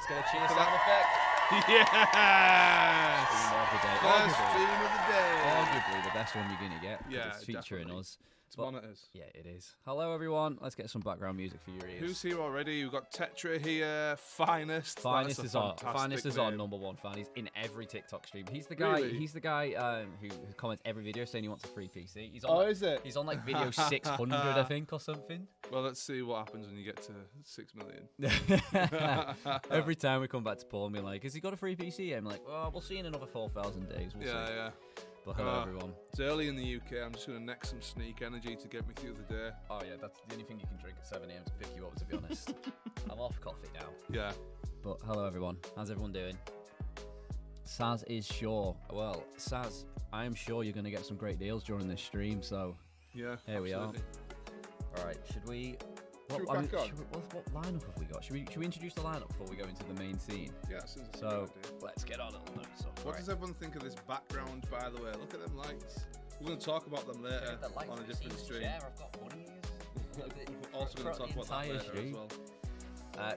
let's get a cheer sound effect. Yes! First theme of the day. Arguably the best one you're going to get. Yeah, it's featuring definitely. us. It's monitors. Yeah, it is. Hello, everyone. Let's get some background music for your ears. Who's here already? We've got Tetra here. Finest. Finest is our name. #1 fan. He's in every TikTok stream. He's the guy. Really? He's the guy who comments every video saying he wants a free PC. He's on. Is it? He's on like video 600, I think, or something. Well, let's see what happens when you get to 6 million. Every time we come back to Paul and be like, "Has he got a free PC?" I'm like, "Oh, we'll see in another 4,000 days." We'll see. Yeah. But hello, everyone. It's early in the UK. I'm just going to neck some Sneak Energy to get me through the day. Oh yeah, that's the only thing you can drink at 7 AM to pick you up, to be honest. I'm off coffee now. Yeah. But hello, everyone. How's everyone doing? Saz is sure. Well, Saz, I am sure you're going to get some great deals during this stream, so Yeah. here we are. absolutely. All right, should we... Should we crack on? What lineup have we got? Should we introduce the lineup before we go into the main scene? Yeah, as soon as I So, get an idea. let's get on it. What does everyone think of this background, by the way? Look at them lights. We're going to talk about them later on a different stream. I've got bunny ears. We're also going to talk about that later as well.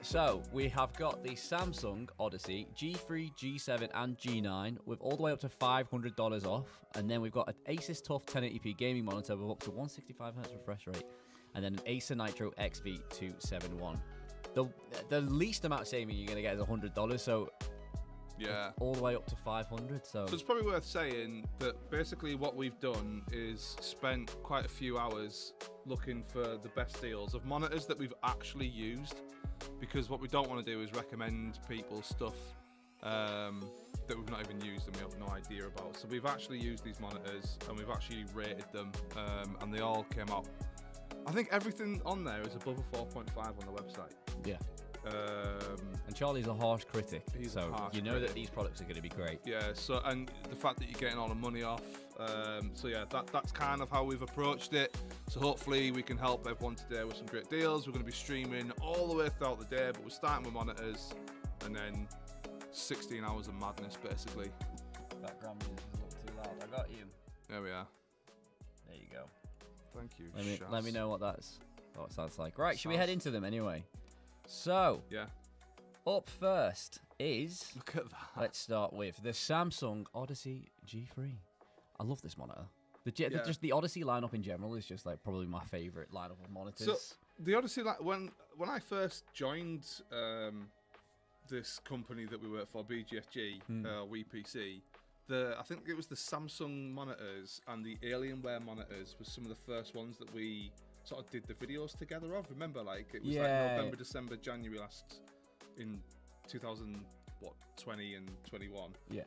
So we have got the Samsung Odyssey G3, G7 and G9 with all the way up to $500 off, and then we've got an Asus TUF 1080p gaming monitor with up to 165Hz refresh rate, and then an Acer Nitro XV271. The least amount of saving you're going to get is $100, so Yeah. all the way up to 500. So it's probably worth saying that basically what we've done is spent quite a few hours looking for the best deals of monitors that we've actually used, because what we don't want to do is recommend people stuff that we've not even used and we have no idea about. So we've actually used these monitors and we've actually rated them, and they all came out. I think everything on there is above a 4.5 on the website. yeah. And Charlie's a harsh critic, He's so a harsh you know critic. that these products are going to be great. Yeah, so, and the fact that you're getting all the money off, so yeah, that's kind of how we've approached it. So hopefully we can help everyone today with some great deals. We're going to be streaming all the way throughout the day, but we're starting with monitors, and then 16 hours of madness, basically. Background music is a little too loud. I got you. There we are. There you go. Thank you, Let me know what it sounds like. Right, should we Shaz. head into them anyway? So, Yeah. up first is, Look at that. let's start with the Samsung Odyssey G3. I love this monitor. Just the Odyssey lineup in general is just like probably my favorite lineup of monitors. So the Odyssey, like when I first joined this company that we work for, BGFG, WePC, I think it was the Samsung monitors and the Alienware monitors was some of the first ones that we sort of did the videos together of. Remember, like it was like November, December, January last in 2020 and 21. Yeah.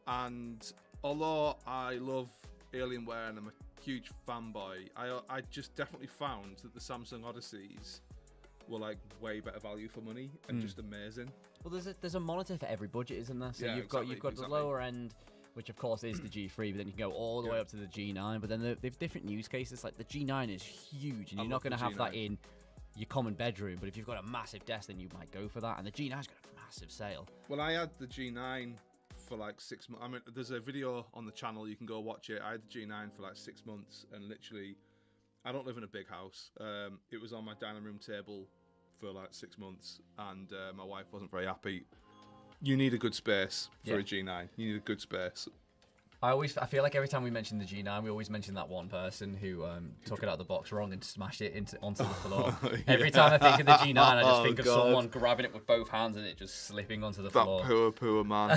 And although I love Alienware and I'm a huge fanboy, I just definitely found that the Samsung Odysseys were like way better value for money and just amazing. Well, there's a monitor for every budget, isn't there? So Yeah, you've got the lower end, which of course is the G3, but then you can go all the way up to the G9. But then they've different use cases. Like the G9 is huge, and you're not going to have that in your common bedroom. But if you've got a massive desk, then you might go for that. And the G9's got a massive sale. Well, I had the G9 for like 6 months. I mean, there's a video on the channel, you can go watch it. I had the G9 for like 6 months, and literally, I don't live in a big house. It was on my dining room table for like 6 months, and my wife wasn't very happy. You need a good space for a G9. You need a good space. I feel like every time we mention the G9, we always mention that one person who took it out of the box wrong and smashed it onto the floor. Every time I think of the G9, I just think of someone grabbing it with both hands and it just slipping onto the floor. That poor man.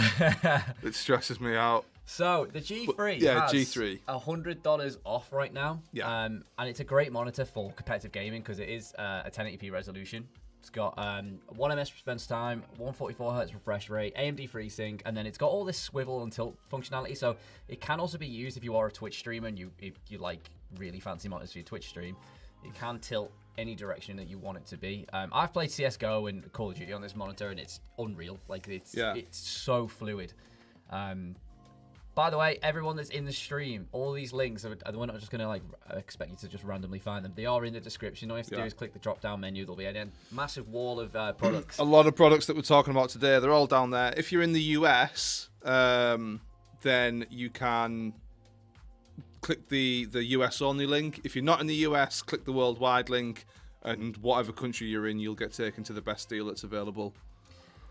It stresses me out. So the G3 has G3. $100 off right now. Yeah. And it's a great monitor for competitive gaming because it is a 1080p resolution. It's got 1 ms response time, 144Hz refresh rate, AMD FreeSync, and then it's got all this swivel and tilt functionality. So it can also be used if you are a Twitch streamer and you like really fancy monitors for your Twitch stream. It can tilt any direction that you want it to be. I've played CS:GO and Call of Duty on this monitor, and it's unreal. Like it's so fluid. By the way, everyone that's in the stream, all these links, we're not just going to like expect you to just randomly find them. They are in the description. All you have to do is click the drop-down menu. There'll be a massive wall of products. A lot of products that we're talking about today, they're all down there. If you're in the US, then you can click the US only link. If you're not in the US, click the worldwide link. and whatever country you're in, you'll get taken to the best deal that's available.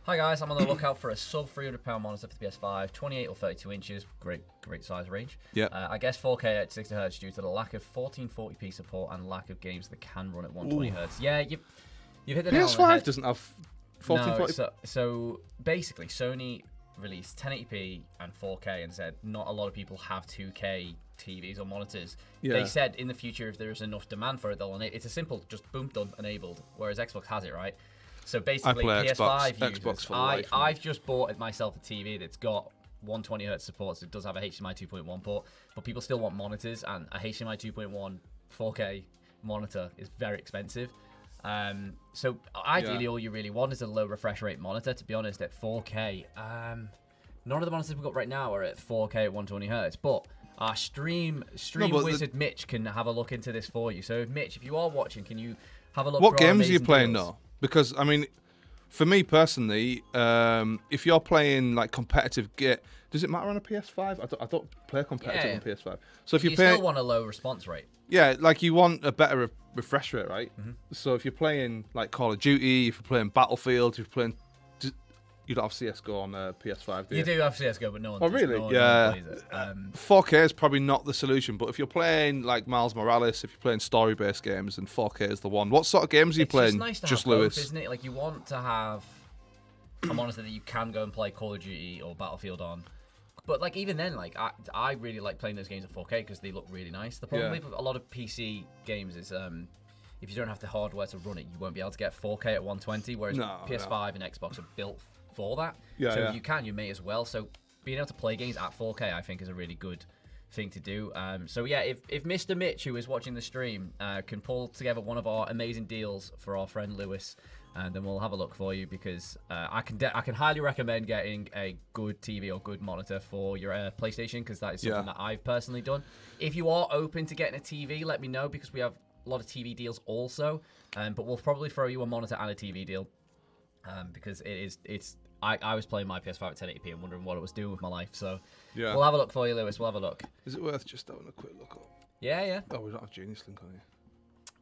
Hi guys, I'm on the lookout for a sub £300 monitor for the PS5, 28 or 32 inches, great size range. Yeah. I guess 4K at 60 Hz due to the lack of 1440p support and lack of games that can run at 120 Hz. Yeah, you've hit the nail on the head. PS5 doesn't have 1440p. No, so basically, Sony released 1080p and 4K and said not a lot of people have 2K TVs or monitors. Yeah. They said in the future if there's enough demand for it, they'll enable. It's a simple, just boom, done, enabled. Whereas Xbox has it, right? So basically, PS5 users, I've just bought myself a TV that's got 120 Hz support, so it does have a HDMI 2.1 port, but people still want monitors, and a HDMI 2.1 4K monitor is very expensive. So ideally, all you really want is a low refresh rate monitor. To be honest, at 4K, none of the monitors we've got right now are at 4K at 120 Hz, but our stream wizard Mitch can have a look into this for you. So Mitch, if you are watching, can you have a look? What games are you playing though? Because I mean, for me personally, if you're playing like competitive does it matter on a PS5? I don't play competitive on PS5. So if you still want a low response rate. Yeah, like you want a better refresh rate, right? So if you're playing like Call of Duty, if you're playing Battlefield, if you're playing, you don't have CS:GO on PS5, do you? You do have CS:GO, but no one. Oh, really? No Yeah. one plays it. 4K is probably not the solution, but if you're playing like Miles Morales, if you're playing story-based games, then 4K is the one. What sort of games are you playing? It's nice to just have Lewis, both, isn't it? Like you want to have a monitor that you can go and play Call of Duty or Battlefield on. But like even then, like I really like playing those games at 4K because they look really nice. The problem with a lot of PC games is if you don't have the hardware to run it, you won't be able to get 4K at 120. Whereas PS5 and Xbox are built for that. So if you can, you may as well. So being able to play games at 4K, I think, is a really good thing to do. So yeah, if Mr. Mitch, who is watching the stream, can pull together one of our amazing deals for our friend Lewis, then we'll have a look for you because I can highly recommend getting a good TV or good monitor for your PlayStation because that is something that I've personally done. If you are open to getting a TV, let me know because we have a lot of TV deals also. But we'll probably throw you a monitor and a TV deal because I was playing my PS5 at 1080p and wondering what it was doing with my life. So we'll have a look for you, Lewis. We'll have a look. Is it worth just having a quick look up? Yeah. Oh, we don't have Genius Link on here.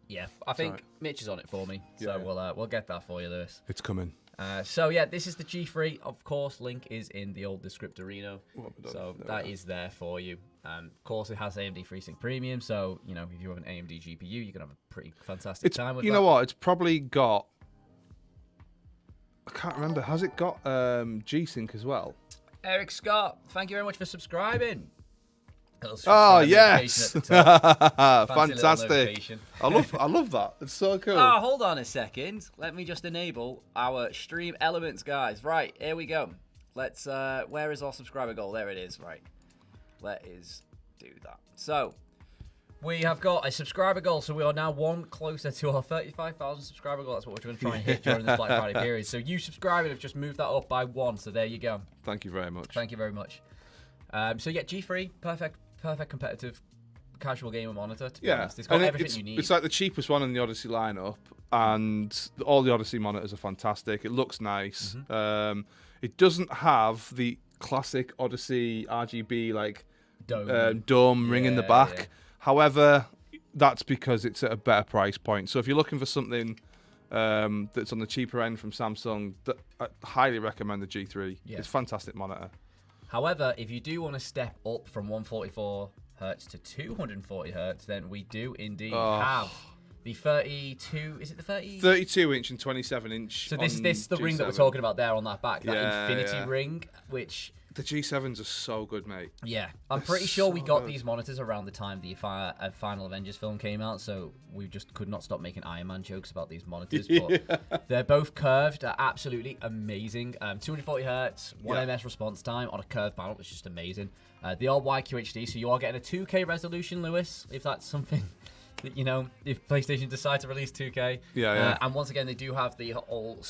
Yeah, I think Mitch is on it for me, so we'll get that for you, Lewis. It's coming. So yeah, this is the G3. Of course, link is in the old Descriptorino, so that is there for you. Of course, it has AMD FreeSync Premium, so you know if you have an AMD GPU, you can have a pretty fantastic time with it. You know what? It's probably got. I can't remember. Has it got G-Sync as well? Eric Scott, thank you very much for subscribing. Oh yes, fantastic! I love that. It's so cool. Oh, hold on a second. Let me just enable our stream elements, guys. Right, here we go. Let's. Where is our subscriber goal? There it is. Right. Let us do that. So we have got a subscriber goal. So we are now one closer to our 35,000 subscriber goal. That's what we're going to try and hit during this Black Friday period. So you subscribing have just moved that up by one. So there you go. Thank you very much. Thank you very much. So yeah, G3, perfect competitive casual gamer monitor, to be honest. It's got everything you need. It's like the cheapest one in the Odyssey lineup, and all the Odyssey monitors are fantastic. It looks nice. It doesn't have the classic Odyssey RGB like dome ring in the back. Yeah. However, that's because it's at a better price point. So if you're looking for something that's on the cheaper end from Samsung, I highly recommend the G3. Yeah. It's a fantastic monitor. However, if you do want to step up from 144 Hz to 240 Hz, then we do indeed have the 32. Is it the 30? 32-inch and 27-inch. So this is the ring that we're talking about there on that back, that infinity ring, which. The G7s are so good, mate. Yeah, I'm pretty sure we got these monitors around the time the final Avengers film came out, so we just could not stop making Iron Man jokes about these monitors. But they're both curved, they're absolutely amazing. 240 Hz, 1 ms response time on a curved panel, which is just amazing. They are YQHD, so you are getting a 2K resolution, Lewis, if that's something that, you know, if PlayStation decide to release 2K. And once again, they do have the old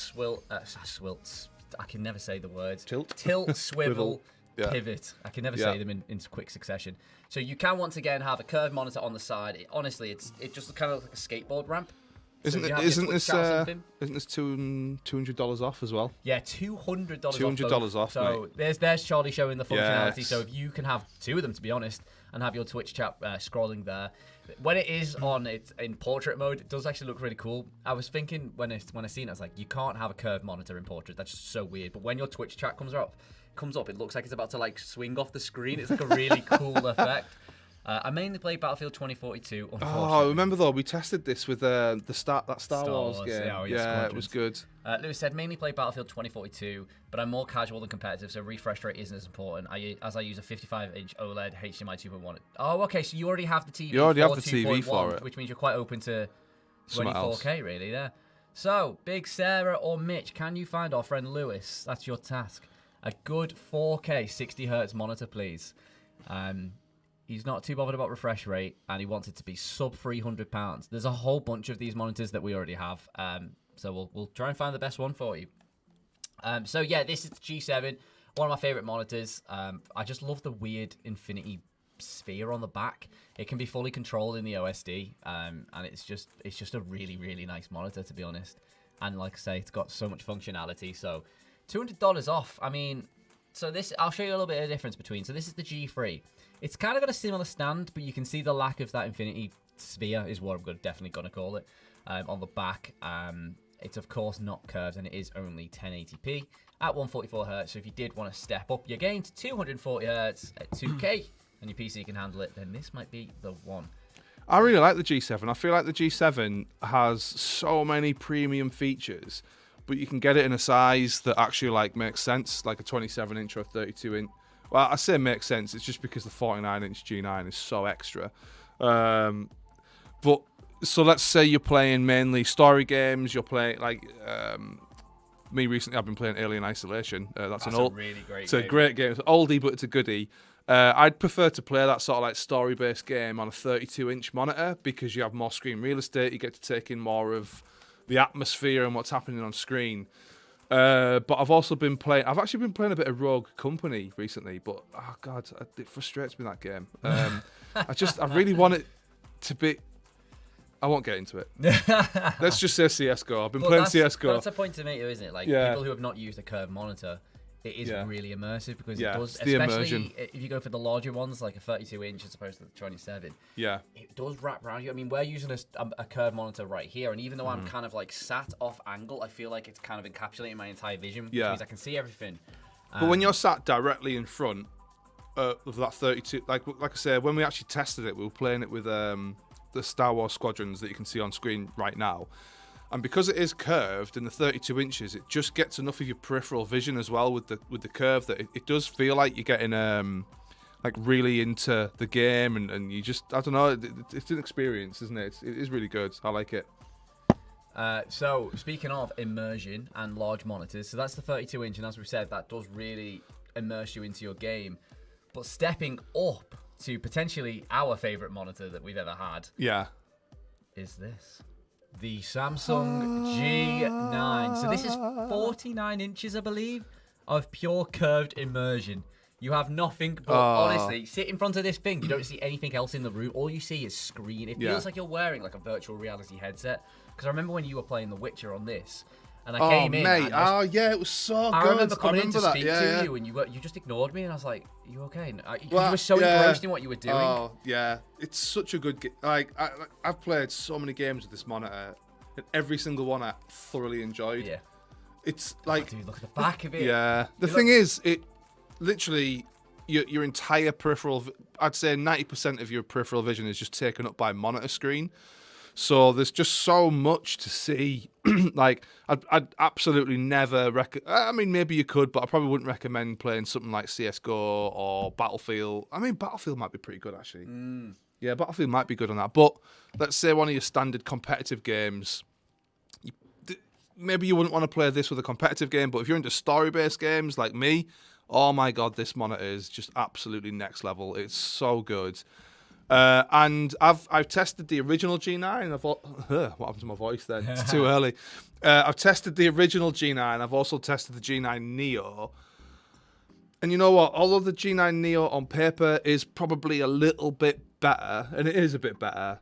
I can never say the words. Tilt, swivel, pivot. I can never say them in quick succession. So you can once again have a curved monitor on the side. Honestly, it just kind of like a skateboard ramp. Isn't this $200 off as well? Yeah, $200 off. $200 off, so mate. there's Charlie showing the functionality. So if you can have two of them, to be honest, and have your Twitch chat scrolling there. When it is on it's in portrait mode, it does actually look really cool. I was thinking when I seen it, I was like, you can't have a curved monitor in portrait. That's just so weird. But when your Twitch chat comes up, it looks like it's about to like swing off the screen. It's like a really cool effect. I mainly play Battlefield 2042. Oh, remember though, we tested this with that Star Wars game. Yeah, it was good. Lewis said, mainly play Battlefield 2042, but I'm more casual than competitive, so refresh rate isn't as important. As I use a 55-inch OLED HDMI 2.1. Oh, okay, so you already have the TV. You already have the TV for it, which means you're quite open to 24K, really. There. So, Big Sarah or Mitch, can you find our friend Lewis? That's your task. A good 4K 60 Hz monitor, please. He's not too bothered about refresh rate, and he wants it to be sub £300. There's a whole bunch of these monitors that we already have, so we'll try and find the best one for you. So yeah, this is the G7, one of my favorite monitors. I just love the weird infinity sphere on the back. It can be fully controlled in the OSD, and it's just a really, really nice monitor, to be honest. And like I say, it's got so much functionality. So $200 off. I mean, so this, I'll show you a little bit of difference between. So this is the G3. It's kind of got a similar stand, but you can see the lack of that infinity sphere is what I'm definitely going to call it on the back. It's, of course, not curved, and it is only 1080p at 144 Hz. So if you did want to step up your game to 240 Hz at 2K and your PC can handle it, then this might be the one. I really like the G7. I feel like the G7 has so many premium features, but you can get it in a size that actually like makes sense, like a 27-inch or a 32-inch. Well, I say makes sense. It's just because the 49-inch G9 is so extra. But so let's say you're playing mainly story games. You're playing like me recently. I've been playing Alien Isolation. That's a really great. It's a great game. It's an oldie, but it's a goodie. I'd prefer to play that sort of like story-based game on a 32-inch monitor because you have more screen real estate. You get to take in more of the atmosphere and what's happening on screen. But I've also been playing. I've actually been playing a bit of Rogue Company recently, but oh god, it frustrates me, that game. I really want it to be. I won't get into it. Let's just say CS:GO. I've been playing CS:GO. That's a point to make, though, isn't it? Like people who have not used a curved monitor, it is really immersive because it does, especially if you go for the larger ones, like a 32-inch as opposed to the 27. Yeah, it does wrap around you. I mean, we're using a curved monitor right here, and even though I'm kind of like sat off angle, I feel like it's kind of encapsulating my entire vision, which means I can see everything. But when you're sat directly in front of that 32, like I said, when we actually tested it, we were playing it with the Star Wars squadrons that you can see on screen right now. And because it is curved in the 32 inches, it just gets enough of your peripheral vision as well with the curve that it does feel like you're getting like really into the game, and you just, I don't know, it's an experience, isn't it? It is really good. I like it. So speaking of immersion and large monitors, so that's the 32 inch, and as we said, that does really immerse you into your game. But stepping up to potentially our favorite monitor that we've ever had, is this. The Samsung G9. So this is 49 inches, I believe, of pure curved immersion. You have nothing but, honestly, sit in front of this thing. You don't see anything else in the room. All you see is screen. It feels like you're wearing like a virtual reality headset. Because I remember when you were playing The Witcher on this, and I came in. Mate. It was so good. I remember coming in to speak to you, and you just ignored me, and I was like, "Are you okay?" You were so engrossed in what you were doing. Oh yeah, it's such a good game. Like I've played so many games with this monitor, and every single one I thoroughly enjoyed. Yeah, it's like, dude, look at the back of it. Yeah, the thing is, it literally your entire peripheral. I'd say 90% of your peripheral vision is just taken up by monitor screen. So there's just so much to see. Like, I'd absolutely never I mean, maybe you could, but I probably wouldn't recommend playing something like CS:GO or Battlefield. I mean, Battlefield might be pretty good, actually. Yeah, Battlefield might be good on that. But let's say one of your standard competitive games, maybe you wouldn't want to play this with a competitive game, but if you're into story-based games like me, oh my god, this monitor is just absolutely next level. It's so good. And I've tested the original G9. What happened to my voice then? It's too early. I've tested the original G9. I've also tested the G9 Neo. And you know what? Although the G9 Neo on paper is probably a little bit better, and it is a bit better,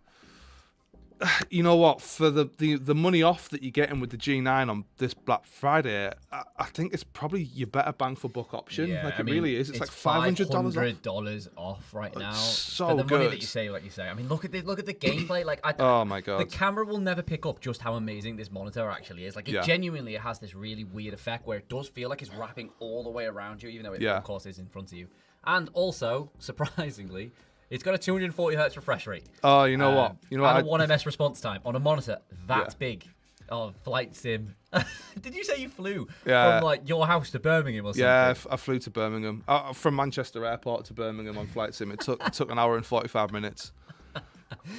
you know what? For the money off that you're getting with the G9 on this Black Friday, I think it's probably your better bang for buck option. Yeah, Like, it really is. It's like $500 off right now. So for the good. money that you say, like you say. I mean, look at the gameplay. Like, oh my god, the camera will never pick up just how amazing this monitor actually is. Like, it genuinely has this really weird effect where it does feel like it's wrapping all the way around you, even though it of course is in front of you. And also, surprisingly, it's got a 240 hertz refresh rate. Oh, you know what? You know and a 1 ms response time on a monitor that's big. Oh, flight sim. Did you say you flew from like your house to Birmingham or something? Yeah, I flew to Birmingham. From Manchester Airport to Birmingham on flight sim. It took an hour and 45 minutes.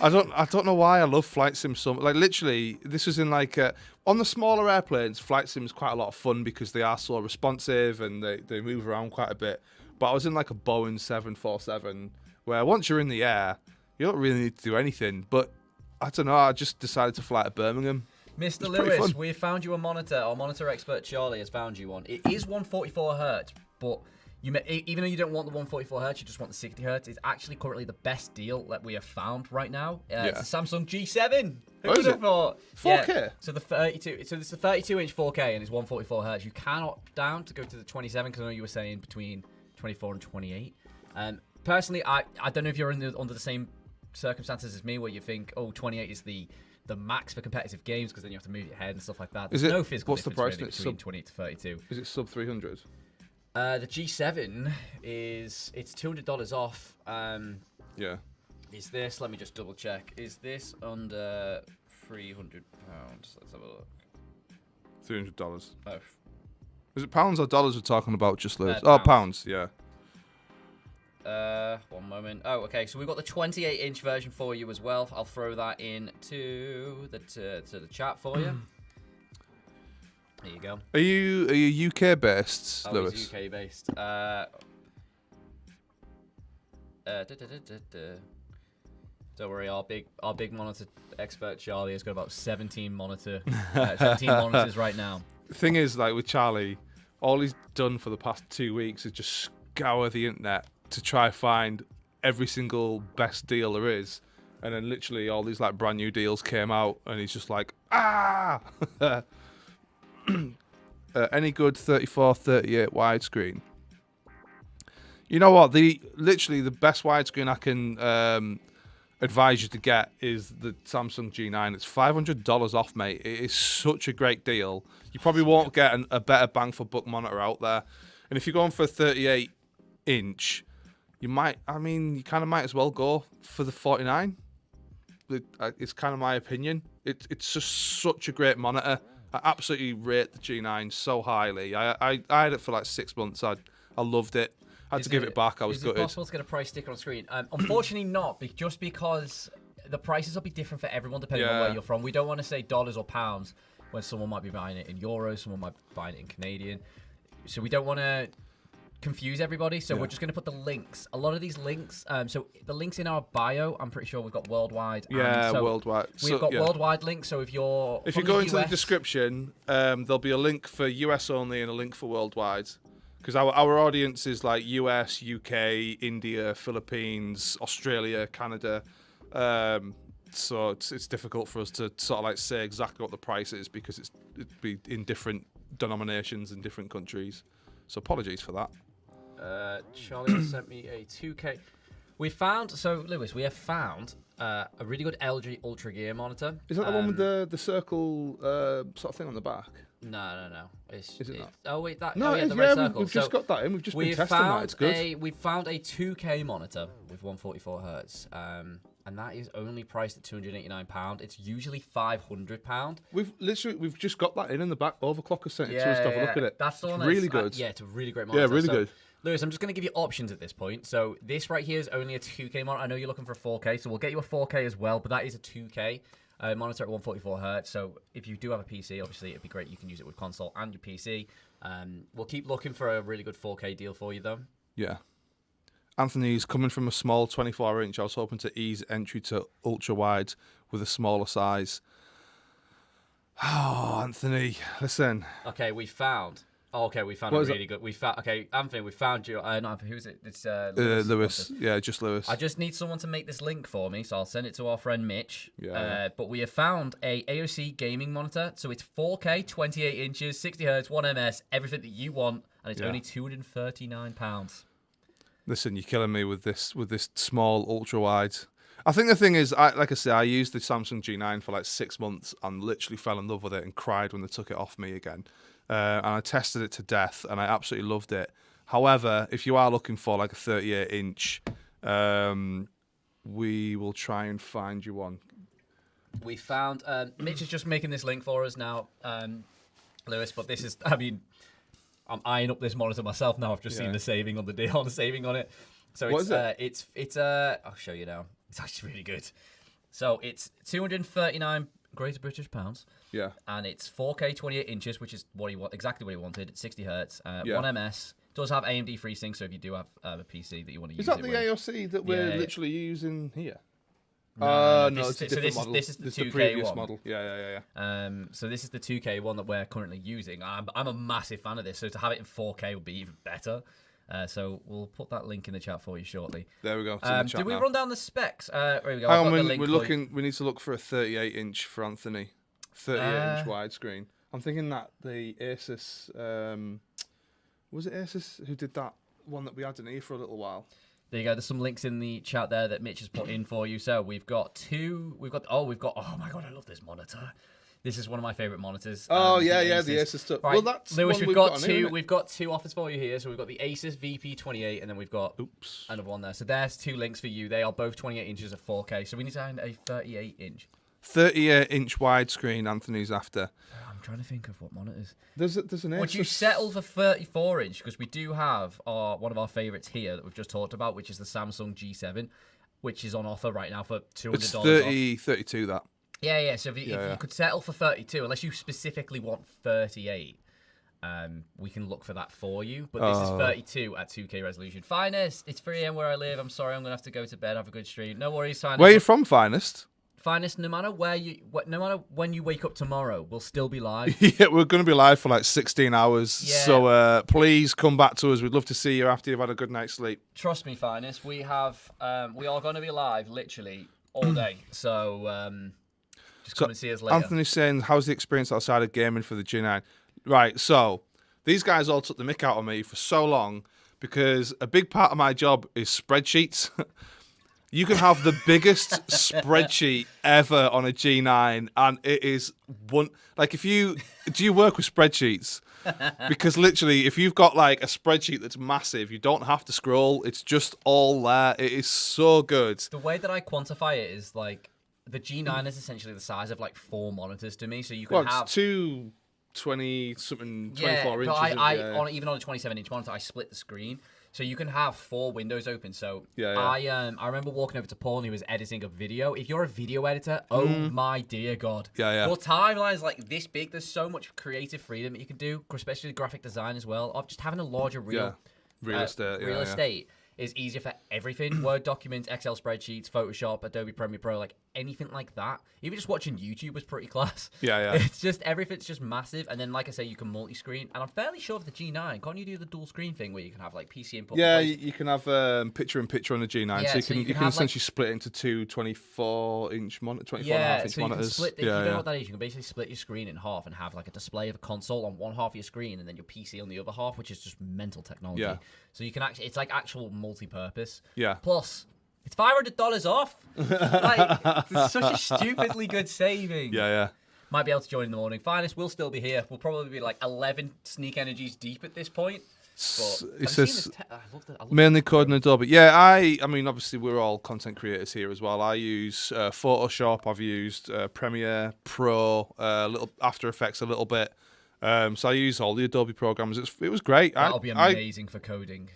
I don't know why I love flight sim so much. Like, literally, this was in like on the smaller airplanes, flight sim is quite a lot of fun because they are so responsive and they move around quite a bit. But I was in like a Boeing 747 where once you're in the air, you don't really need to do anything. But I don't know, I just decided to fly to Birmingham. Mr. Lewis, we found you a monitor. Our monitor expert Charlie has found you one. It is 144 hertz, but even though you don't want the 144 hertz, you just want the 60 hertz. It's actually currently the best deal that we have found right now. It's a Samsung G7. Who would have thought? 4K. Yeah. So the 32. So it's a 32-inch 4K and it's 144 hertz. You can opt down to go to the 27 because I know you were saying between 24 and 28. Personally, I don't know if you're under the same circumstances as me where you think, oh, 28 is the max for competitive games because then you have to move your head and stuff like that. There's no physical what's the price really between 28 to 32. Is it sub 300? The G7 it's $200 off. Yeah. Is this? Let me just double check. Is this under £300? Let's have a look. $300. Oh. Is it pounds or dollars we're talking about, just Lewis? Pounds. Yeah. 1 moment. Oh, okay. So we've got the 28-inch version for you as well. I'll throw that in to the chat for you. There you go. Are you UK based, Lewis? He's UK based. Don't worry, our big monitor expert Charlie has got about 17 monitors right now. The thing is, like with Charlie, all he's done for the past 2 weeks is just scour the internet to try find every single best deal there is, and then literally all these like brand new deals came out, and he's just like, any good 34, 38 widescreen? You know what? Literally the best widescreen I can advise you to get is the Samsung G9. It's $500 off, mate. It is such a great deal. You probably won't get a better bang for buck monitor out there. And if you're going for a 38-inch, you kind of might as well go for the 49. It's kind of my opinion. It's just such a great monitor. I absolutely rate the G9 so highly. I had it for like 6 months. I loved it. I had to give it back. I was gutted. Is it possible to get a price sticker on screen? Unfortunately not, just because the prices will be different for everyone depending on where you're from. We don't want to say dollars or pounds when someone might be buying it in euros, someone might be buying it in Canadian. So we don't want to confuse everybody, so we're just going to put the links. A lot of these links, so the links in our bio, I'm pretty sure we've got worldwide. Yeah, worldwide. We've got worldwide links, so if you go into the description, there'll be a link for US only and a link for worldwide. Because our audience is like US, UK, India, Philippines, Australia, Canada. So it's difficult for us to sort of like say exactly what the price is because it'd be in different denominations in different countries. So apologies for that. Charlie sent me a 2K. We have found a really good LG Ultra Gear monitor. Is that the one with the circle sort of thing on the back? No. Is it not? Oh wait, that. No, the red circle. We've just got that in. We've just been testing that. It's good. We've found a 2K monitor with 144 hertz, and that is only priced at £289. It's usually £500. We've just got that in the back. Overclocker sent it to us to have a look at it. That's the one. Really good. It's a really great monitor. Yeah, really good. Lewis, I'm just going to give you options at this point. So this right here is only a 2K monitor. I know you're looking for a 4K, so we'll get you a 4K as well, but that is a 2K monitor at 144 hertz. So if you do have a PC, obviously it'd be great. You can use it with console and your PC. We'll keep looking for a really good 4K deal for you, though. Yeah. Anthony's coming from a small 24-inch. I was hoping to ease entry to ultra-wide with a smaller size. Oh, Anthony, listen. Okay, we found Oh, okay, we found What a is really good. We found Anthony. We found you. Not Anthony. Who is it? It's Lewis. Yeah, just Lewis. I just need someone to make this link for me, so I'll send it to our friend Mitch. Yeah. But we have found a Aoc Gaming Monitor, so it's 4K, 28 inches, 60 Hz, 1ms, everything that you want, and it's only £239. Listen, you're killing me with this small ultra wide. I think the thing is, like I said, I used the Samsung G9 for like 6 months and literally fell in love with it and cried when they took it off me again. And I tested it to death, and I absolutely loved it. However, if you are looking for like a 38-inch, we will try and find you one. We found Mitch is just making this link for us now, Lewis. But this is, I mean, I'm eyeing up this monitor myself now. I've just seen the saving on the deal, the saving on it. So what it's I'll show you now. It's actually really good. So it's 239 Great British pounds. Yeah. And it's 4K 28 inches, which is exactly what he wanted. 60 Hz, 1ms. Does have AMD FreeSync, so if you do have a PC that you want to use, is that it the with. AOC that we're literally using here? No, it's a different model. This is the 2K previous one. model. Yeah. So this is the 2K one that we're currently using. I'm a massive fan of this, so to have it in 4K would be even better. So we'll put that link in the chat for you shortly. There we go. Did we run down the specs? Here we go. Hang on, we're looking. We need to look for a 38-inch for Anthony. 38-inch widescreen. I'm thinking that the ASUS. Was it ASUS who did that one that we had in here for a little while? There you go. There's some links in the chat there that Mitch has put in for you. So we've got two. Oh my god, I love this monitor. This is one of my favorite monitors. Oh the Asus stuff. Right. Well, that's Lewis. one We've got on two. here, We've got two offers for you here. So we've got the Asus VP28, and then we've got another one there. So there's two links for you. They are both 28 inches of 4K. So we need to find a 38-inch. 38-inch widescreen. Anthony's after. I'm trying to think of what monitors. There's an Asus. Would you settle for 34-inch? Because we do have one of our favorites here that we've just talked about, which is the Samsung G7, which is on offer right now for $200 It's off. 32 that. Yeah. So if you could settle for 32, unless you specifically want 38, we can look for that for you. But this is 32 at 2K resolution. Finest, it's 3 AM where I live. I'm sorry, I'm gonna have to go to bed. Have a good stream. No worries, Finest. Where are you from, Finest? Finest, no matter when you wake up tomorrow, we'll still be live. Yeah, we're going to be live for like 16 hours. Yeah. So please come back to us. We'd love to see you after you've had a good night's sleep. Trust me, Finest. We are going to be live literally all day. So just come and see us later. Anthony's saying, how's the experience outside of gaming for the G9? Right, so these guys all took the mick out of me for so long because a big part of my job is spreadsheets. You can have the biggest spreadsheet ever on a G9, and it is one. Like, do you work with spreadsheets? Because literally, if you've got like a spreadsheet that's massive, you don't have to scroll. It's just all there. It is so good. The way that I quantify it is like the G9 is essentially the size of like 4 monitors to me. So you can have it's 220 something 24 but inches. Even on a 27-inch monitor, I split the screen. So you can have 4 windows open. So yeah. I remember walking over to Paul and he was editing a video. If you're a video editor, oh my dear God. Yeah. Your timeline is like this big. There's so much creative freedom that you can do, especially graphic design as well. Of just having a larger real estate is easier for everything. Word documents, Excel spreadsheets, Photoshop, Adobe Premiere Pro, like anything like that. Even just watching YouTube was pretty class. Yeah. It's just, everything's just massive. And then, like I say, you can multi-screen. And I'm fairly sure of the G9. Can't you do the dual screen thing where you can have like PC input? Yeah, you can have picture-in-picture on the G9. Yeah, so you can essentially split it into two 24-inch monitors, 24.5-inch monitors. If you don't know what that is, you can basically split your screen in half and have like a display of a console on one half of your screen and then your PC on the other half, which is just mental technology. Yeah. So you can actually, it's like actual multi-purpose. Yeah. Plus, it's $500 off. Like, it's such a stupidly good saving. Yeah. Might be able to join in the morning. Finest, we'll still be here. We'll probably be like 11 sneak energies deep at this point. But It says I love mainly coding Adobe. Yeah, I mean, obviously we're all content creators here as well. I use Photoshop. I've used Premiere Pro, little After Effects a little bit. So I use all the Adobe programs. It was great. That'll be amazing for coding.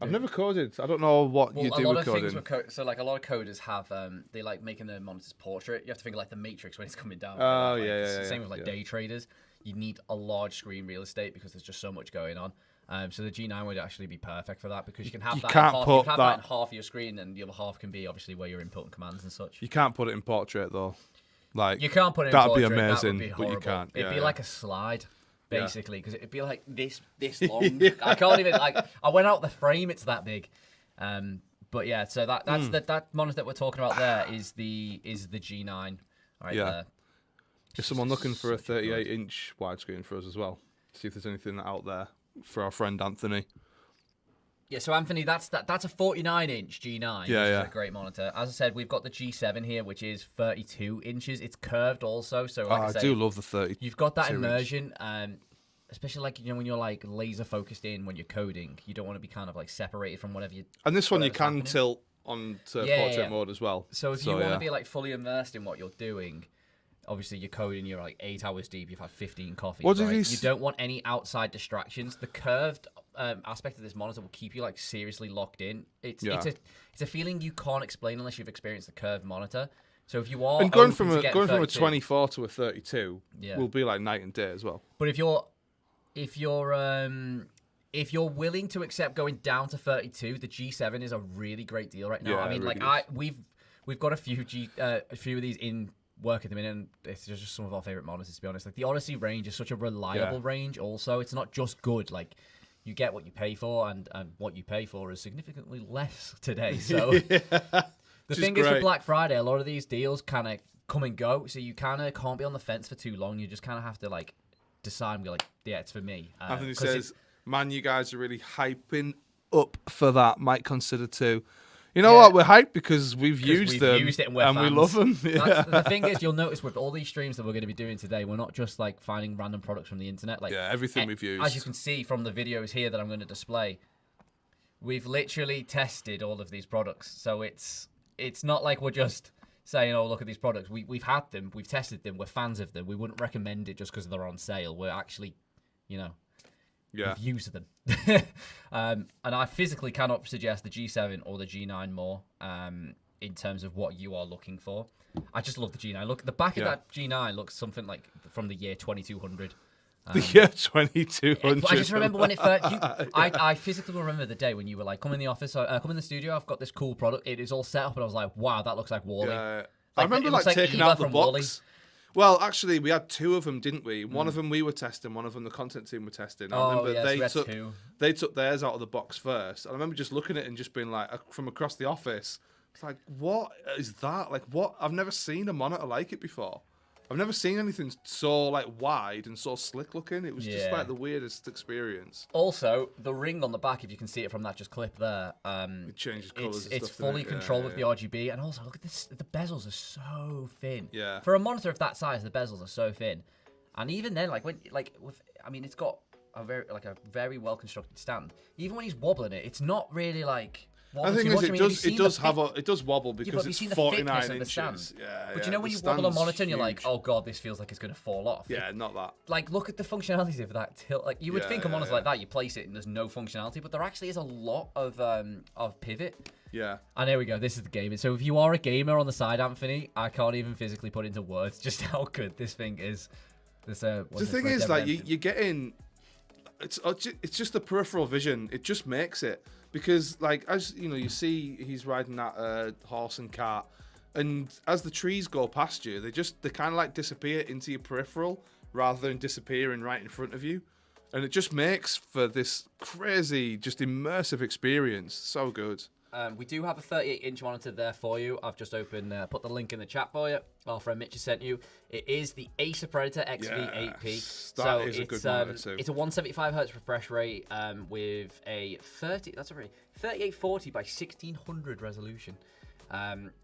I've never coded. I don't know what you do with coding. So like a lot of coders have, they like making their monitors portrait. You have to think of like the Matrix when it's coming down. Oh, like, yeah. It's the same with like day traders. You need a large screen real estate because there's just so much going on. So the G9 would actually be perfect for that because you can have that in half of your screen and the other half can be obviously where you're inputting commands and such. You can't put it in portrait though. Like you can't put it in that'd portrait. be amazing, That would be but you horrible. can't. It'd be like a slide. basically, because it'd be like this long. I can't even I went out the frame. It's that big. But yeah, so that's that monitor that we're talking about there is the G9 right there. Is someone looking for a 38-inch widescreen for us as well? See if there's anything out there for our friend Anthony. Yeah, so Anthony, that's a 49-inch G9, which is a great monitor. As I said, we've got the G7 here, which is 32 inches. It's curved also, so like I do love the 30. You've got that immersion, especially like when you're like laser focused in when you're coding. You don't want to be kind of like separated from whatever you. And this one you can tilt on to portrait mode as well. So if you want to be like fully immersed in what you're doing. Obviously, you're coding, you're like 8 hours deep, you've had 15 coffees, right? You don't want any outside distractions. The curved aspect of this monitor will keep you like seriously locked in. It's a feeling you can't explain unless you've experienced the curved monitor. So if you are and going from a 24 to a 32 will be like night and day as well. But if you're willing to accept going down to 32, the G7 is a really great deal right now. I mean, really like we've got a few of these in work at the minute, and it's just some of our favorite monitors, to be honest. Like the Odyssey range is such a reliable range also. It's not just good, like you get what you pay for, and what you pay for is significantly less today. So the thing is with Black Friday, a lot of these deals kind of come and go, so you kind of can't be on the fence for too long. You just kind of have to like decide and be like, yeah, it's for me. Anthony says, man, you guys are really hyping up for that. Might consider too. You know what? We're hyped because we've used them and we love them. The thing is, you'll notice with all these streams that we're going to be doing today, we're not just like finding random products from the internet. Like everything we've used. As you can see from the videos here that I'm going to display, we've literally tested all of these products. So it's not like we're just saying, oh, look at these products. We've had them, we've tested them, we're fans of them. We wouldn't recommend it just because they're on sale. We're actually, we've used them. And I physically cannot suggest the G7 or the G9 more in terms of what you are looking for. I just love the G9. Look, the back of that G9 looks something like from the year 2200. The year 2200. I just remember when it first... I physically remember the day when you were like, come in the office, come in the studio, I've got this cool product. It is all set up, and I was like, wow, that looks like Wall-E. Yeah. I remember like taking out the box. Wall-E. Well, actually, we had two of them, didn't we? One of them we were testing, one of them the content team were testing. I remember they took theirs out of the box first. And I remember just looking at it and just being like, from across the office, it's like, what is that? Like, what? I've never seen a monitor like it before. I've never seen anything so like wide and so slick looking. It was just like the weirdest experience. Also, the ring on the back, if you can see it from that just clip there, it changes colours. It's fully controlled with the RGB, and also look at this. The bezels are so thin. Yeah. For a monitor of that size, the bezels are so thin, and even then, it's got a very well constructed stand. Even when he's wobbling it, it's not really like. I think it does wobble because it's 49 inches. But you know when you wobble a monitor and you're like, oh god, this feels like it's going to fall off. Yeah, not that. Like, look at the functionality of that tilt. Like, you would think a monitor like that, you place it and there's no functionality, but there actually is a lot of pivot. Yeah. And there we go. This is the gaming. So if you are a gamer on the side, Anthony, I can't even physically put into words just how good this thing is. The thing is, like, you're getting... It's just the peripheral vision. It just makes it. Because, like, as you know, you see he's riding that horse and cart, and as the trees go past you, they kind of like disappear into your peripheral rather than disappearing right in front of you, and it just makes for this crazy, just immersive experience. So good. We do have a 38-inch monitor there for you. I've just put the link in the chat for you. Our friend Mitch has sent you. It is the Acer Predator Xv 8P. That is a good monitor too. It's a 175 hertz refresh rate with a 3840 by 1600 resolution.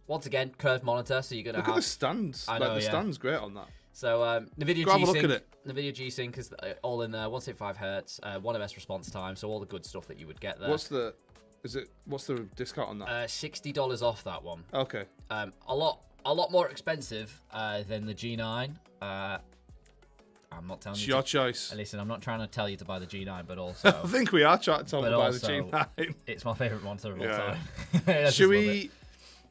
Once again, curved monitor, so you're gonna look at the stands. The stand's great on that. So NVIDIA Go have a look at it. NVIDIA G-Sync is all in there. 175 hertz, 1 ms response time, so all the good stuff that you would get there. What's the discount on that? $60 off that one. Okay. A lot more expensive than the G9. I'm not telling you. It's your choice. Listen, I'm not trying to tell you to buy the G9, but also I think we are trying to tell you to buy the G9. It's my favorite monitor of all time. Should we,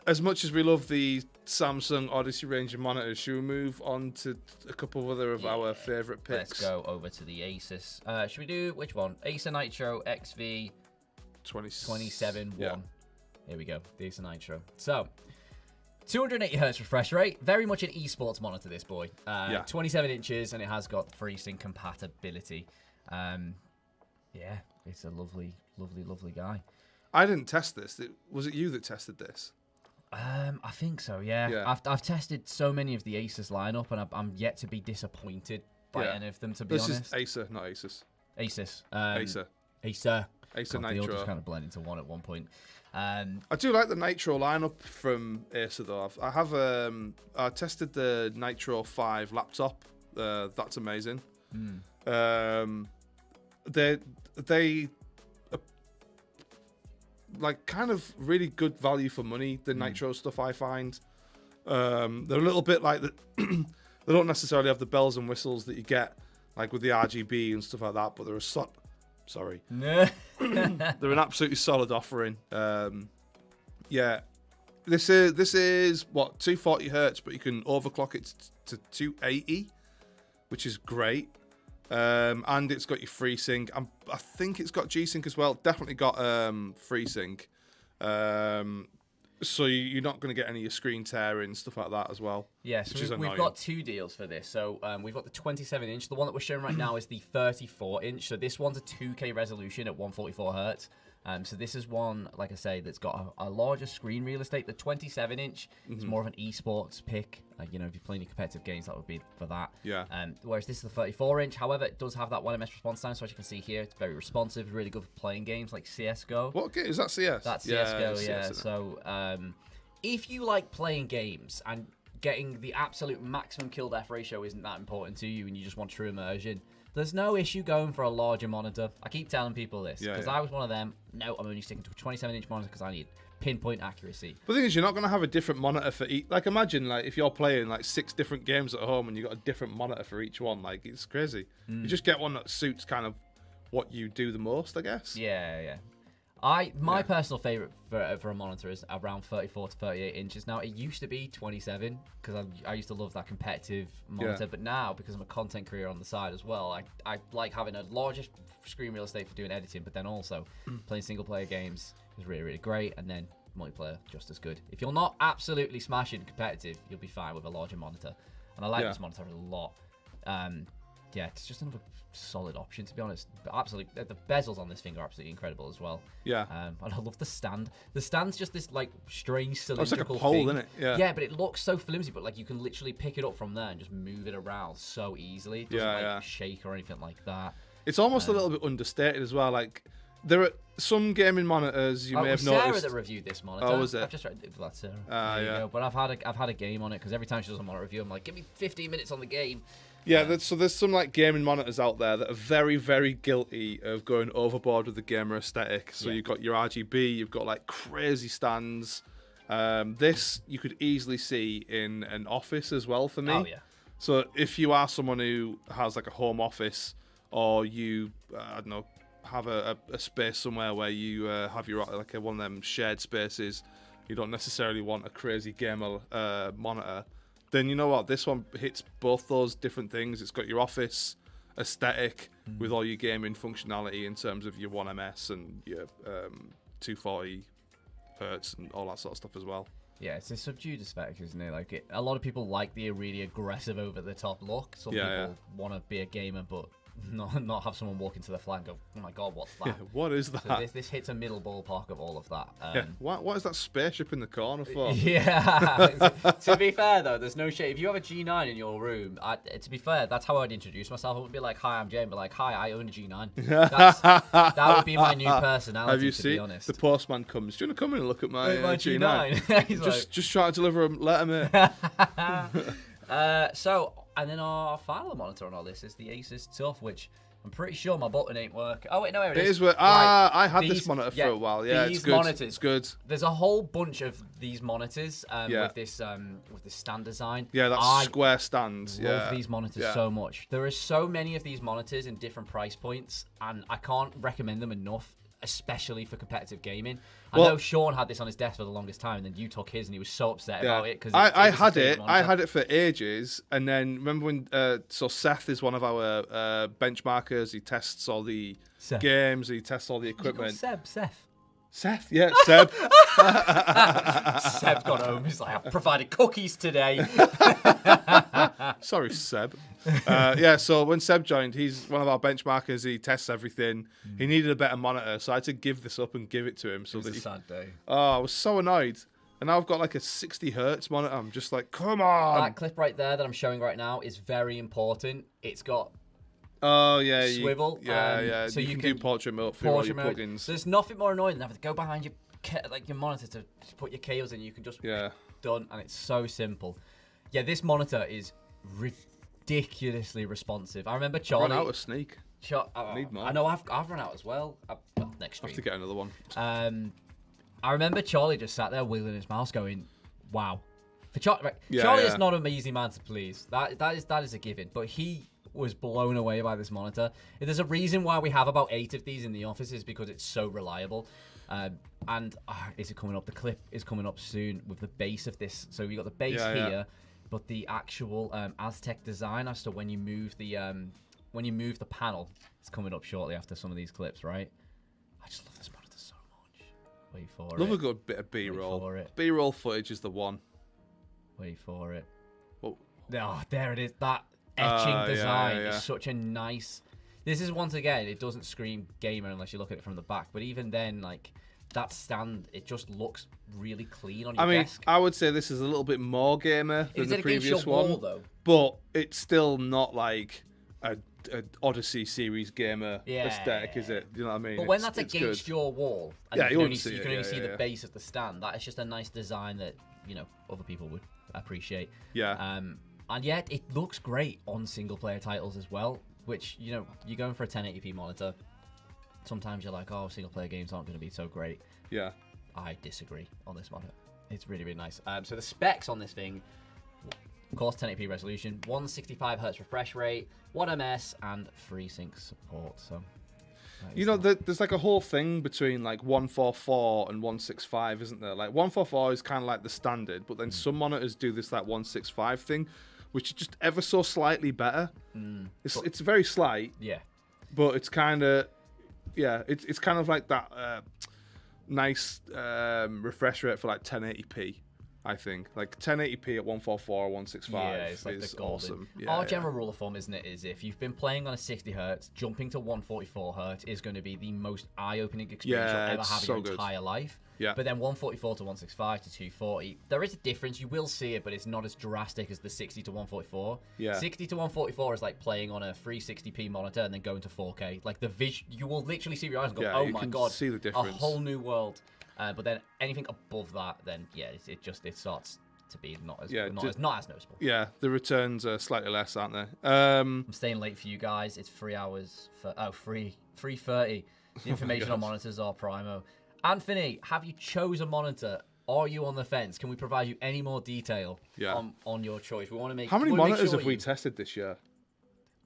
as much as we love the Samsung Odyssey range of monitors, should we move on to a couple of our favorite picks? Let's go over to the Asus. Should we do which one? Acer Nitro XV 27.1. Yeah. Here we go. The Acer Nitro. So, 280 hertz refresh rate, very much an esports monitor. This boy, 27 inches, and it has got FreeSync compatibility. Yeah, it's a lovely, lovely, lovely guy. I didn't test this. Was it you that tested this? I think so. Yeah. I've tested so many of the Asus lineup, and I'm yet to be disappointed by any of them. To be honest, this is Acer, not Asus. Asus. Acer God, Nitro. they all just kind of blend into one at one point. I do like the Nitro lineup from Acer though. I tested the Nitro 5 laptop. That's amazing. They like kind of really good value for money. The Nitro stuff I find they're a little bit like the they don't necessarily have the bells and whistles that you get like with the RGB and stuff like that, but they're they're an absolutely solid offering. Yeah, this is what 240 hertz, but you can overclock it to 280, which is great. And it's got your FreeSync. I think it's got G-Sync as well. Definitely got FreeSync. So you're not going to get any of your screen tearing, stuff like that as well. Yeah, so we've got two deals for this. So we've got the 27-inch. The one that we're showing right now is the 34-inch. So this one's a 2K resolution at 144 hertz. So this is one, like I say, that's got a larger screen real estate. The 27-inch is more of an esports pick. You know, if you're playing your competitive games, that would be for that. Yeah. Whereas this is the 34-inch. However, it does have that 1ms response time, so as you can see here, it's very responsive, really good for playing games like CS:GO. What game is that? CS? That's CS:GO, yeah. So if you like playing games and getting the absolute maximum kill death ratio isn't that important to you and you just want true immersion, there's no issue going for a larger monitor. I keep telling people this because I was one of them. No, I'm only sticking to a 27-inch monitor because I need pinpoint accuracy. But the thing is, you're not going to have a different monitor for each. Like, imagine like if you're playing like 6 different games at home and you got a different monitor for each one. Like, it's crazy. You just get one that suits kind of what you do the most, I guess. Yeah. My personal favorite for a monitor is around 34 to 38 inches. Now, it used to be 27 because I used to love that competitive monitor, but now, because I'm a content creator on the side as well, I like having a larger screen real estate for doing editing, but then also playing single-player games is really, really great, and then multiplayer just as good. If you're not absolutely smashing competitive, you'll be fine with a larger monitor, and I like this monitor a lot. Yeah, it's just another solid option, to be honest. But absolutely, the bezels on this thing are absolutely incredible as well. Yeah. And I love the stand. The stand's just this like strange cylindrical it's like a pole, thing. isn't it? Yeah. Yeah, but it looks so flimsy. But like you can literally pick it up from there and just move it around so easily. It doesn't shake or anything like that. It's almost a little bit understated as well. Like there are some gaming monitors you may have Sarah noticed. that reviewed this monitor. Oh, was it? I've just read that's Sarah. There you go. But I've had a game on it because every time she does a monitor review, I'm like, give me 15 minutes on the game. Yeah, so there's some like gaming monitors out there that are very, very guilty of going overboard with the gamer aesthetic. So you've got your RGB, you've got like crazy stands. This you could easily see in an office as well for me. Oh yeah. So if you are someone who has like a home office, or you I don't know, have a space somewhere where you have your like one of them shared spaces, you don't necessarily want a crazy gamer monitor. Then you know what, this one hits both those different things. It's got your office aesthetic with all your gaming functionality in terms of your 1ms and your 240 hertz and all that sort of stuff as well. Yeah, it's a subdued aesthetic, isn't it? Like a lot of people like the really aggressive, over-the-top look. Some people want to be a gamer, but not have someone walk into the flat and go, oh my god, what's that? Yeah, what is that? So this hits a middle ballpark of all of that. What is that spaceship in the corner for? Yeah. To be fair, though, there's no shade. If you have a G9 in your room, to be fair, that's how I'd introduce myself. I wouldn't be like, hi, I'm Jay, but like, hi, I own a G9. That would be my new personality, have you to seen? be honest. The postman comes, do you want to come in and look at my G9? He's just trying to deliver a letter, mate. And then our final monitor on all this is the Asus TUF, which I'm pretty sure my button ain't working. Oh wait, no, it is. I had this monitor for a while. Yeah, these it's good. monitors. It's good. There's a whole bunch of these monitors with this stand design. Yeah, that's square stands. Love these monitors so much. There are so many of these monitors in different price points, and I can't recommend them enough, especially for competitive gaming. I know Sean had this on his desk for the longest time, and then you took his, and he was so upset about it because I had it for ages, and then remember when so Seth is one of our benchmarkers. He tests all the games, he tests all the equipment. Seth. Seth, yeah, Seb. Seb's got home. He's like, I've provided cookies today. Sorry, Seb. Yeah, so when Seb joined, he's one of our benchmarkers. He tests everything. He needed a better monitor, so I had to give this up and give it to him. So It was a sad day. Oh, I was so annoyed. And now I've got like a 60 hertz monitor. I'm just like, come on. That clip right there that I'm showing right now is very important. It's got swivel. Yeah. So you can do portrait mode through all your plugins. So there's nothing more annoying than having to go behind your monitor to put your cables in. You can just done, and it's so simple. Yeah, this monitor is ridiculously responsive. I remember Charlie. I've run out of Sneak. Need more. I know I've run out as well. Next stream. I have to get another one. I remember Charlie just sat there wiggling his mouse, going, "Wow." For Charlie is not an easy man to please. That is a given. But he was blown away by this monitor. There's a reason why we have about 8 of these in the office, is because it's so reliable. Is it coming up? The clip is coming up soon with the base of this. So we got the base here, but the actual Aztec design as to when you move the panel, it's coming up shortly after some of these clips, right? I just love this monitor so much. Wait for it. Love a good bit of B-roll. B-roll footage is the one. Wait for it. Oh, there it is. That etching design is such a nice. This is, once again, it doesn't scream gamer unless you look at it from the back. But even then, like, that stand, it just looks really clean on your desk. I would say this is a little bit more gamer than the previous wall, one, though? But it's still not like a Odyssey series gamer aesthetic, is it? You know what I mean? But when that's against your wall, and you can only see the base of the stand, that is just a nice design that, you know, other people would appreciate. Yeah. And yet it looks great on single player titles as well, which, you know, you're going for a 1080p monitor. Sometimes you're like, oh, single player games aren't going to be so great. Yeah. I disagree on this monitor. It's really, really nice. So the specs on this thing, of course, 1080p resolution, 165 Hz refresh rate, 1 ms, and FreeSync support. So, you know, there's like a whole thing between like 144 and 165, isn't there? Like 144 is kind of like the standard, but then some monitors do this like 165 thing, which is just ever so slightly better. It's very slight. Yeah. But it's kind of, it's kind of like that nice refresh rate for like 1080p. I think like 1080p at 144 or 165 it's like is the awesome. Our general rule of thumb, isn't it, is if you've been playing on a 60 Hz, jumping to 144 Hz is going to be the most eye-opening experience you'll ever have in your entire life. Yeah. But then 144 to 165 to 240, there is a difference. You will see it, but it's not as drastic as the 60 to 144. Yeah. 60 to 144 is like playing on a 360p monitor and then going to 4K. Like you will literally see your eyes and go, oh my god, see the difference. A whole new world. But then anything above that, then it starts to be not as noticeable. Yeah, the returns are slightly less, aren't they? I'm staying late for you guys. It's 3 hours for 3:30. The information on monitors are primo. Anthony, have you chosen a monitor? Are you on the fence? Can we provide you any more detail on your choice? We want to make. How many monitors have we tested this year?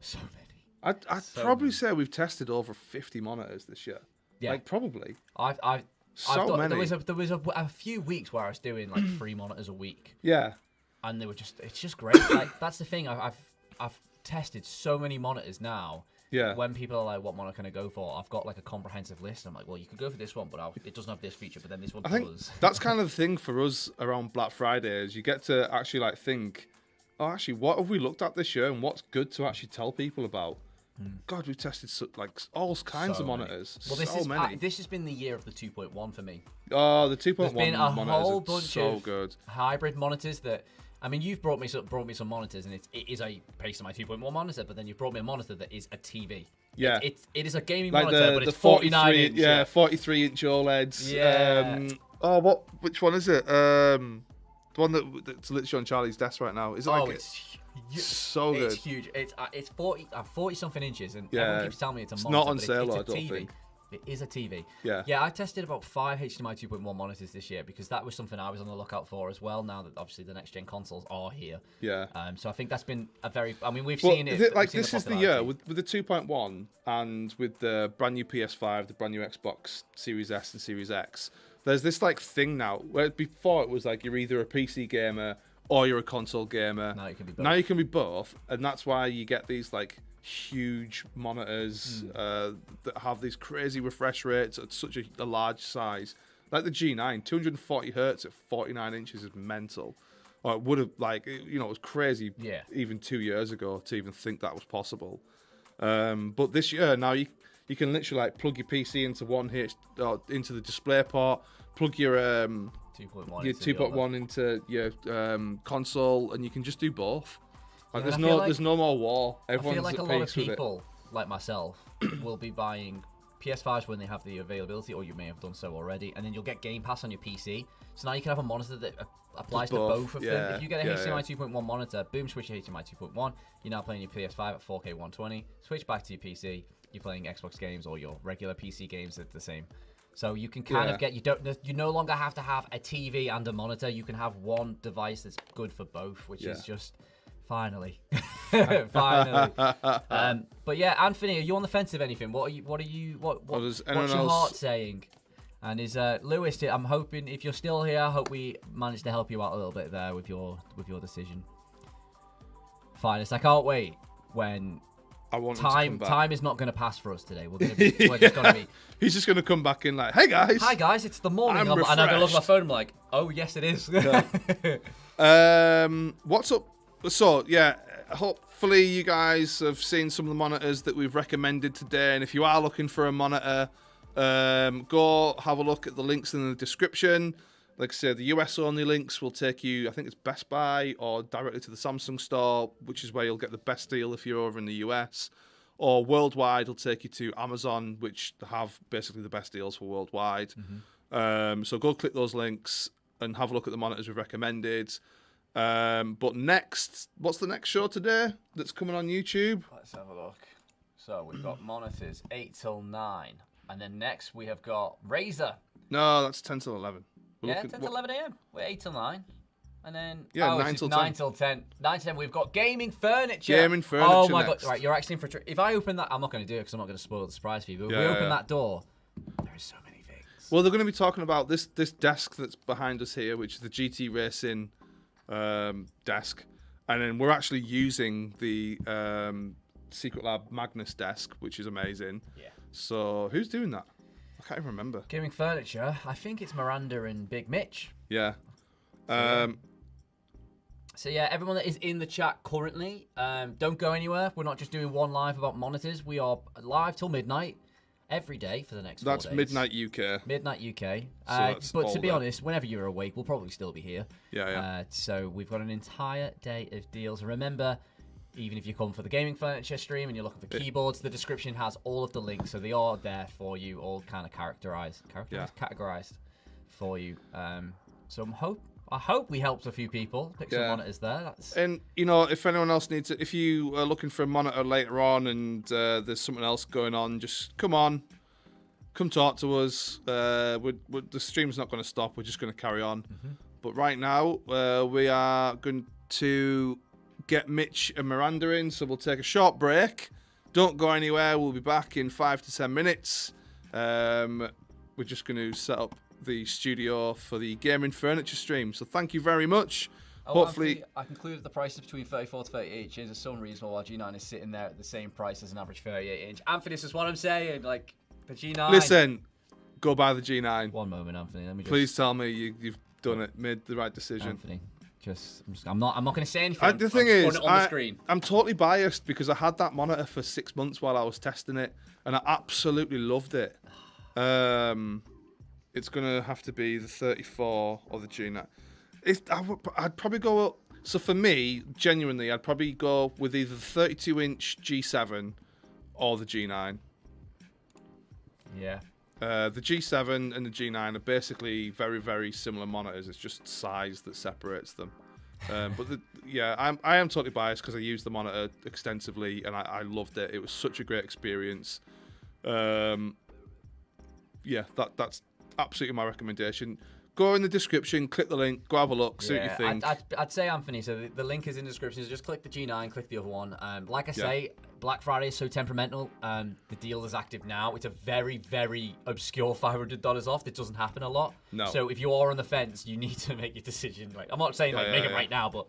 So many. I'd probably say we've tested over 50 monitors this year. Yeah, like probably. Many. There was a few weeks where I was doing like 3 monitors a week. Yeah. And it's just great. Like that's the thing. I've tested so many monitors now. Yeah. When people are like, what monitor can I go for? I've got like a comprehensive list. I'm like, well, you could go for this one, but it doesn't have this feature, but then this one does. I think that's kind of the thing for us around Black Friday is you get to actually like think, oh, actually, what have we looked at this year and what's good to actually tell people about? God, we've tested all kinds of monitors. Well, this has been the year of the 2.1 for me. Oh, the 2.1 There's been a whole monitors bunch so of good. Hybrid monitors that, I mean, you've brought me some monitors, and it is based on my 2.1 monitor, but then you brought me a monitor that is a TV. Yeah, it is a gaming like monitor, but the it's 49 inch. Yeah, 43-inch OLEDs. Yeah. Which one is it? The one that's literally on Charlie's desk right now. Is it like it's so good. It's huge. It's 40 something inches, and everyone keeps telling me it's a monitor. It's not on sale, it's I don't think. It is a TV. Yeah. Yeah, I tested about 5 HDMI 2.1 monitors this year because that was something I was on the lookout for as well. Now that obviously the next gen consoles are here. Yeah. So I think that's been a very. I mean, we've seen it. This is the year with the 2.1 and with the brand new PS5, the brand new Xbox Series S and Series X. There's this like thing now where before it was like you're either a PC gamer or you're a console gamer. Now you can be both. Now you can be both, and that's why you get these like huge monitors that have these crazy refresh rates at such a large size. Like the G9, 240 hertz at 49 inches is mental. Or it would have, like, you know, it was crazy even 2 years ago to even think that was possible. But this year, now you can literally like plug your PC into into the display port, plug your 2.1 into your console, and you can just do both. Like, there's no more war. Everyone's I feel like a at lot of peace with it. people, like myself, will be buying PS5s when they have the availability, or you may have done so already, and then you'll get Game Pass on your PC. So now you can have a monitor that applies to both of them. If you get a HDMI 2.1 monitor, boom, switch to HDMI 2.1. You're now playing your PS5 at 4K 120. Switch back to your PC. You're playing Xbox games or your regular PC games at the same. So you can kind of get you no longer have to have a TV and a monitor. You can have one device that's good for both, which is just finally. But yeah, Anthony, are you on the fence of anything? What's your heart saying? And is Lewis? I'm hoping if you're still here, I hope we managed to help you out a little bit there with your decision. Finest, I can't wait when time is not going to pass for us today. We're just going to be. He's just going to come back in like, "Hey guys, hi guys, it's the morning," and I'm going to look at my phone. I'm like, "Oh yes, it is." What's up? So yeah, hopefully you guys have seen some of the monitors that we've recommended today, and if you are looking for a monitor, go have a look at the links in the description. Like I said, the US only links will take you, I think it's Best Buy or directly to the Samsung store, which is where you'll get the best deal if you're over in the US. Or worldwide will take you to Amazon, which have basically the best deals for worldwide. So go click those links and have a look at the monitors we've recommended. But next, what's the next show today that's coming on YouTube? Let's have a look. So we've got monitors 8 till 9. And then next we have got Razer. No, that's 10 till 11. 10 till 11 a.m. We're 8 till 9. And then 9 till 10. 9 till 10. 9 till 10, we've got gaming furniture. Gaming furniture. Oh my god. Right, you're actually in for if I open that, I'm not going to do it because I'm not going to spoil the surprise for you. But if we open that door, there are so many things. Well, they're going to be talking about this desk that's behind us here, which is the GTRacing desk. And then we're actually using the Secretlab Magnus desk, which is amazing. Yeah. So who's doing that? I can't even remember. Gaming furniture. I think it's Miranda and Big Mitch. Yeah. So yeah, everyone that is in the chat currently, don't go anywhere. We're not just doing one live about monitors. We are live till midnight every day for the next 4 days. That's midnight UK. Midnight UK. But to be honest, whenever you're awake, we'll probably still be here. Yeah. So we've got an entire day of deals. And remember, even if you come for the gaming furniture stream and you're looking for keyboards, the description has all of the links, so they are there for you, all kind of categorized for you. So I hope we helped a few people pick some monitors there. And you know, if anyone else needs it, if you are looking for a monitor later on and there's something else going on, just come talk to us. The stream's not going to stop. We're just going to carry on. But right now, we are going to get Mitch and Miranda in, so we'll take a short break. Don't go anywhere. We'll be back in 5 to 10 minutes. We're just going to set up the studio for the gaming furniture stream. So thank you very much. Hopefully, I concluded the prices between 34 to 38 inches is so unreasonable while G9 is sitting there at the same price as an average 38 inch. Anthony, this is what I'm saying. Like the G9. Listen, go buy the G9. One moment, Anthony. Let me please tell me you've done it, made the right decision. Anthony. I'm not going to say anything. The thing is, on the screen. I'm totally biased because I had that monitor for 6 months while I was testing it, and I absolutely loved it. It's gonna have to be the 34 or the G9. I'd probably go up. So for me, genuinely, I'd probably go with either the 32-inch G7 or the G9. Yeah. The G7 and the G9 are basically very, very similar monitors. It's just size that separates them. But I am totally biased because I used the monitor extensively and I loved it. It was such a great experience. That's absolutely my recommendation. Go in the description, click the link, go have a look, see what you think. I'd say, Anthony, so the link is in the description. So just click the G9, click the other one. Like I say, Black Friday is so temperamental. The deal is active now. It's a very, very obscure $500 off. That doesn't happen a lot. No. So if you are on the fence, you need to make your decision. Like, I'm not saying make it right now, but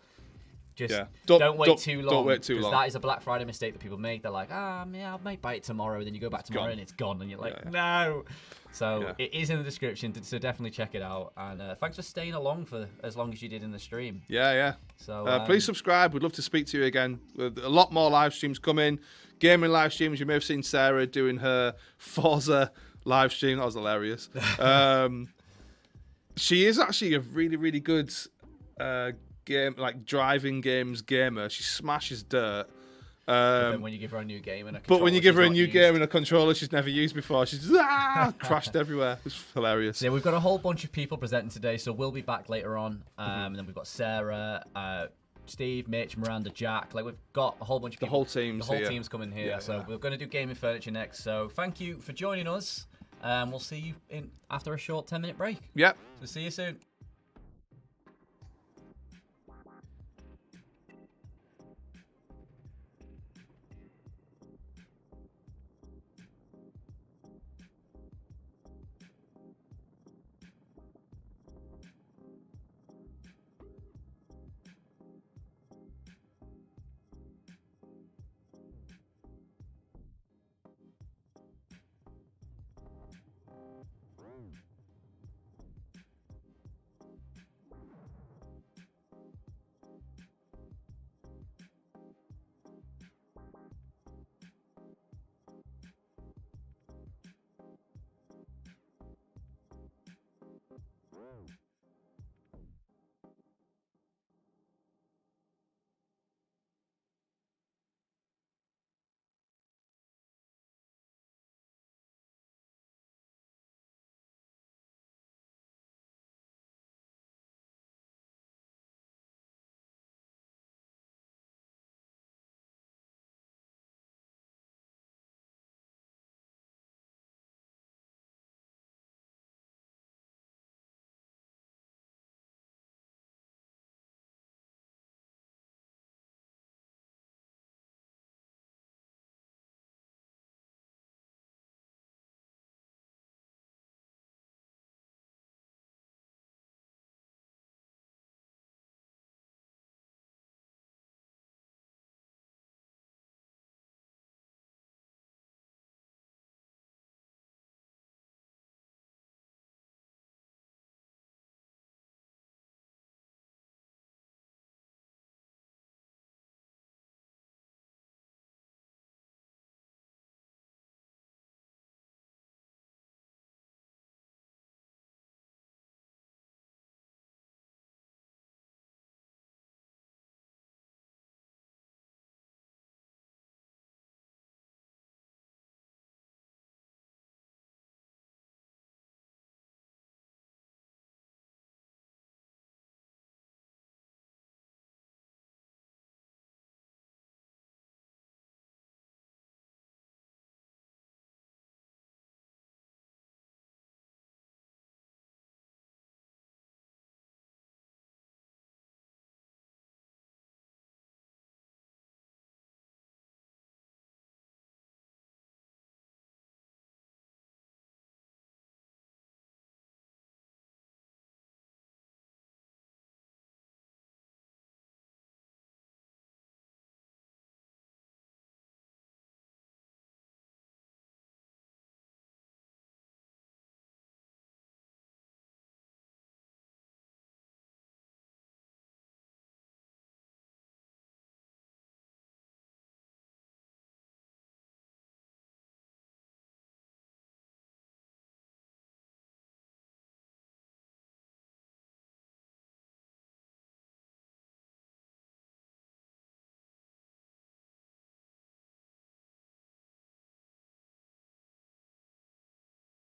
Just Yeah. don't wait too long. Don't wait too 'cause long. That is a Black Friday mistake that people make. They're like, yeah, I might buy it tomorrow. And then you go back tomorrow gone. and it's gone. And you're like, Yeah. no. So it is in the description, so definitely check it out. And thanks for staying along for as long as you did in the stream. Yeah. So Please subscribe. We'd love to speak to you again. With a lot more live streams coming. Gaming live streams. You may have seen Sarah doing her Forza live stream. That was hilarious. She is actually a really, really good game, like driving games gamer. She smashes dirt. But then when you give her a new game and a But when you give her a new game used. and a controller she's never used before, she's crashed everywhere. It's hilarious. So yeah, we've got a whole bunch of people presenting today, so we'll be back later on. And then we've got Sarah, Steve, Mitch, Miranda, Jack. Like, we've got a whole bunch of people. The whole team's coming here. Yeah, so we're going to do gaming furniture next. So thank you for joining us. We'll see you after a short 10-minute break. Yep. So see you soon.